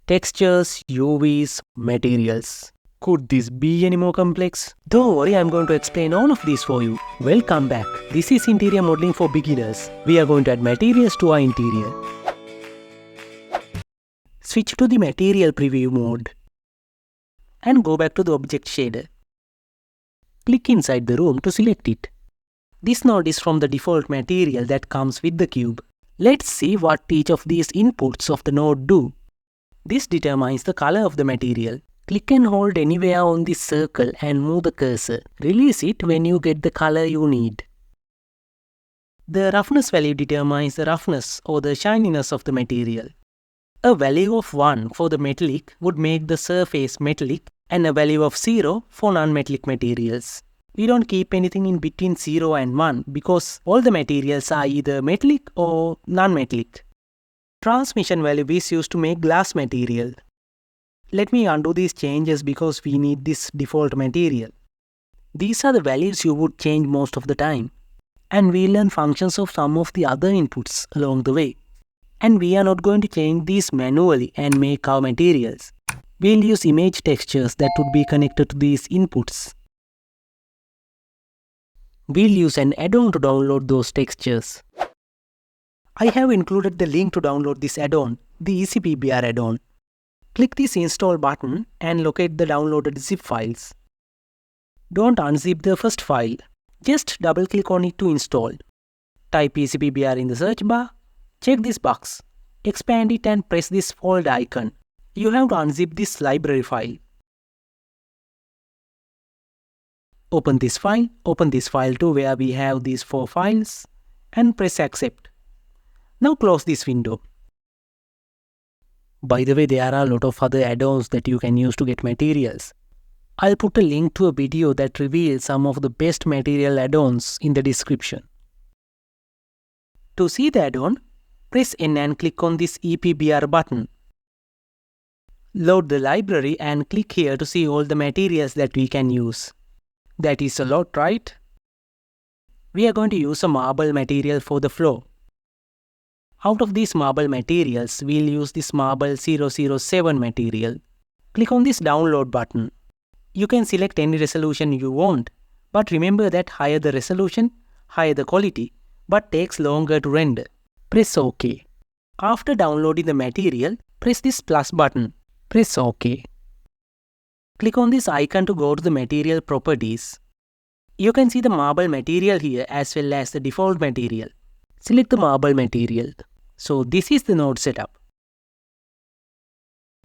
Textures, UVs, materials. Could this be any more complex? Don't worry, I'm going to explain all of these for you. Welcome back. This is interior modeling for beginners. We are going to add materials to our interior. Switch to the material preview mode and go back to the object shader. Click inside the room to select it. This node is from the default material that comes with the cube. Let's see what each of these inputs of the node do. This determines the color of the material. Click and hold anywhere on this circle and move the cursor. Release it when you get the color you need. The roughness value determines the roughness or the shininess of the material. A value of 1 for the metallic would make the surface metallic and a value of 0 for non-metallic materials. We don't keep anything in between 0 and 1 because all the materials are either metallic or non-metallic. Transmission value is used to make glass material. Let me undo these changes because we need this default material. These are the values you would change most of the time. And we'll learn functions of some of the other inputs along the way. And we are not going to change these manually and make our materials. We'll use image textures that would be connected to these inputs. We'll use an add-on to download those textures. I have included the link to download this add-on, the ECBR add-on. Click this install button and locate the downloaded zip files. Don't unzip the first file. Just double-click on it to install. Type ECBR in the search bar. Check this box. Expand it and press this folder icon. You have to unzip this library file. Open this file too where we have these 4 files and press accept. Now close this window. By the way, there are a lot of other add-ons that you can use to get materials. I'll put a link to a video that reveals some of the best material add-ons in the description. To see the add-on, press N and click on this ECBR button. Load the library and click here to see all the materials that we can use. That is a lot, right? We are going to use a marble material for the floor. Out of these marble materials, we'll use this marble 007 material. Click on this download button. You can select any resolution you want, but remember that higher the resolution, higher the quality, but takes longer to render. Press OK. After downloading the material, press this plus button. Press OK. Click on this icon to go to the material properties. You can see the marble material here as well as the default material. Select the marble material. So this is the node setup.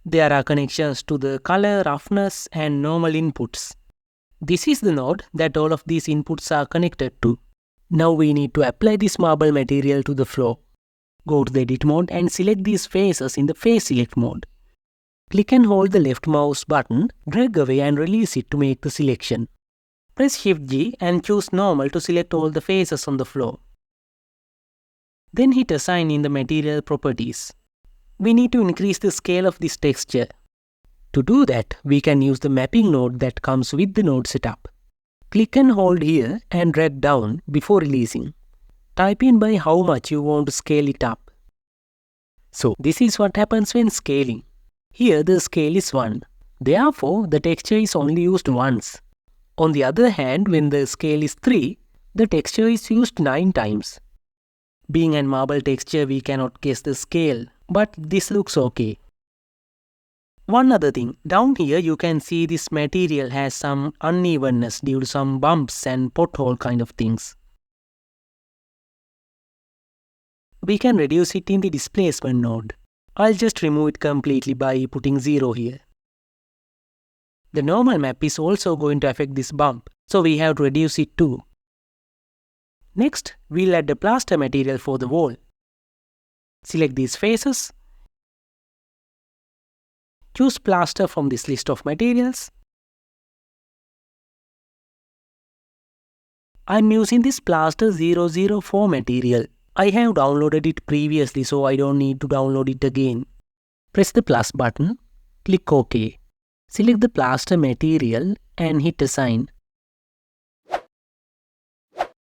There are connections to the color, roughness and normal inputs. This is the node that all of these inputs are connected to. Now we need to apply this marble material to the floor. Go to the edit mode and select these faces in the face select mode. Click and hold the left mouse button, drag away and release it to make the selection. Press Shift G and choose normal to select all the faces on the floor. Then hit assign in the material properties. We need to increase the scale of this texture. To do that, we can use the mapping node that comes with the node setup. Click and hold here and drag down before releasing. Type in by how much you want to scale it up. So this is what happens when scaling. Here the scale is 1. Therefore, the texture is only used once. On the other hand, when the scale is 3, the texture is used 9 times. Being a marble texture, we cannot guess the scale, but this looks okay. One other thing, down here you can see this material has some unevenness due to some bumps and pothole kind of things. We can reduce it in the displacement node. I'll just remove it completely by putting 0 here. The normal map is also going to affect this bump, so we have to reduce it too. Next, we'll add the plaster material for the wall. Select these faces. Choose plaster from this list of materials. I'm using this plaster 004 material. I have downloaded it previously, so I don't need to download it again. Press the plus button, click OK. Select the plaster material and hit assign.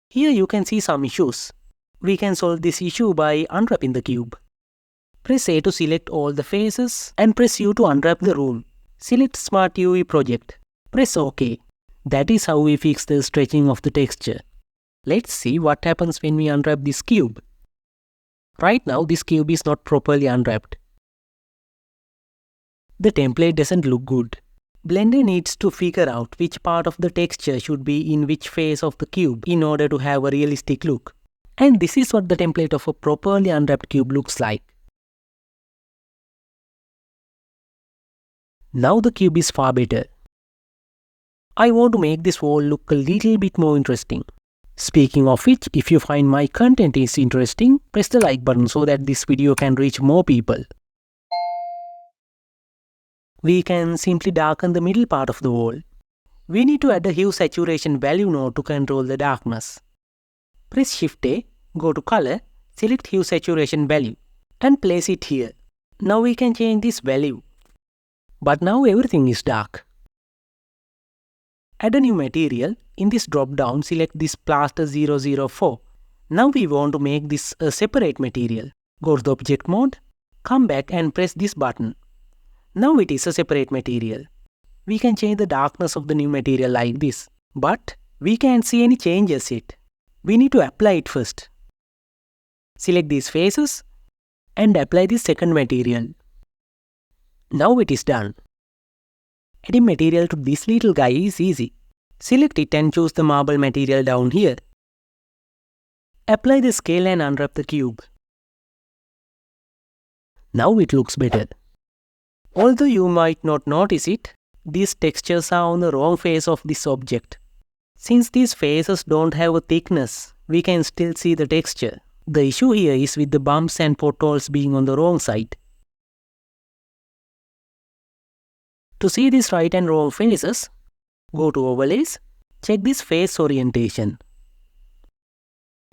Here you can see some issues. We can solve this issue by unwrapping the cube. Press A to select all the faces and press U to unwrap the room. Select Smart UV Project. Press OK. That is how we fix the stretching of the texture. Let's see what happens when we unwrap this cube. Right now this cube is not properly unwrapped. The template doesn't look good. Blender needs to figure out which part of the texture should be in which face of the cube in order to have a realistic look. And this is what the template of a properly unwrapped cube looks like. Now the cube is far better. I want to make this wall look a little bit more interesting. Speaking of which, if you find my content is interesting, press the like button so that this video can reach more people. We can simply darken the middle part of the wall. We need to add a hue saturation value node to control the darkness. Press Shift A, go to Color, select hue saturation value and place it here. Now we can change this value. But now everything is dark. Add a new material. In this drop down, select this Plaster 004. Now we want to make this a separate material. Go to the object mode, come back and press this button. Now it is a separate material. We can change the darkness of the new material like this. But we can't see any changes yet. We need to apply it first. Select these faces and apply this second material. Now it is done. Adding material to this little guy is easy. Select it and choose the marble material down here. Apply the scale and unwrap the cube. Now it looks better. Although you might not notice it, these textures are on the wrong face of this object. Since these faces don't have a thickness, we can still see the texture. The issue here is with the bumps and potholes being on the wrong side. To see these right and wrong faces, go to Overlays, check this face orientation.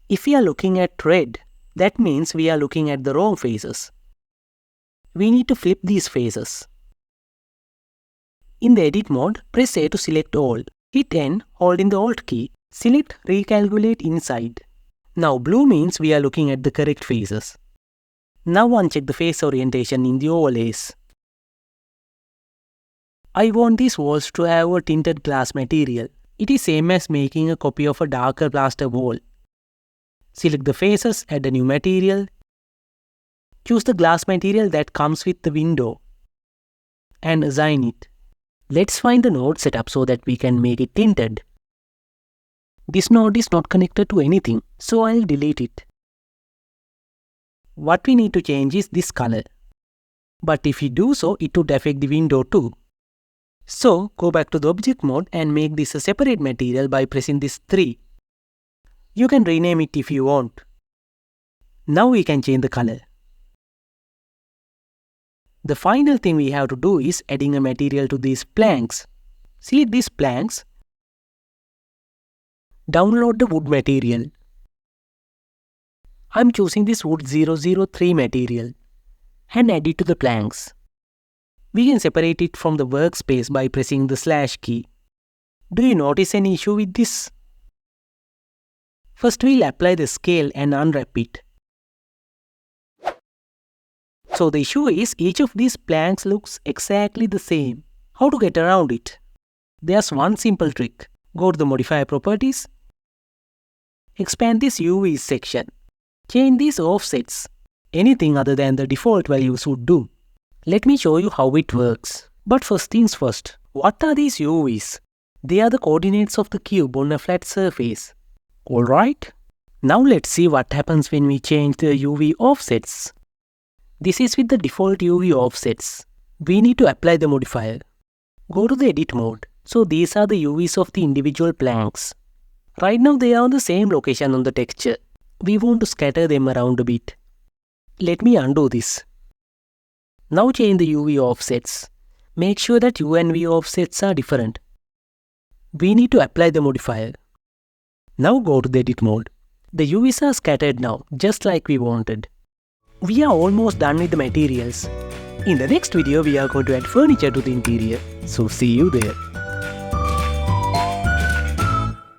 If we are looking at red, that means we are looking at the wrong faces. We need to flip these faces. In the Edit mode, press A to select all. Hit N, holding the Alt key. Select Recalculate Inside. Now blue means we are looking at the correct faces. Now uncheck the face orientation in the overlays. I want these walls to have a tinted glass material. It is same as making a copy of a darker plaster wall. Select the faces, add a new material. Choose the glass material that comes with the window and assign it. Let's find the node setup so that we can make it tinted. This node is not connected to anything, so I'll delete it. What we need to change is this color. But if we do so, it would affect the window too. So, go back to the object mode and make this a separate material by pressing this 3. You can rename it if you want. Now we can change the color. The final thing we have to do is adding a material to these planks. Select these planks. Download the wood material. I'm choosing this wood 003 material and add it to the planks. We can separate it from the workspace by pressing the slash key. Do you notice any issue with this? First we'll apply the scale and unwrap it. So the issue is each of these planks looks exactly the same. How to get around it? There's one simple trick. Go to the modifier properties. Expand this UV section. Change these offsets. Anything other than the default values would do. Let me show you how it works. But first things first, what are these UVs? They are the coordinates of the cube on a flat surface. Alright? Now let's see what happens when we change the UV offsets. This is with the default UV offsets. We need to apply the modifier. Go to the edit mode. So these are the UVs of the individual planks. Right now they are on the same location on the texture. We want to scatter them around a bit. Let me undo this. Now change the UV offsets. Make sure that U and V offsets are different. We need to apply the modifier. Now go to the edit mode. The UVs are scattered now, just like we wanted. We are almost done with the materials. In the next video, we are going to add furniture to the interior. So see you there.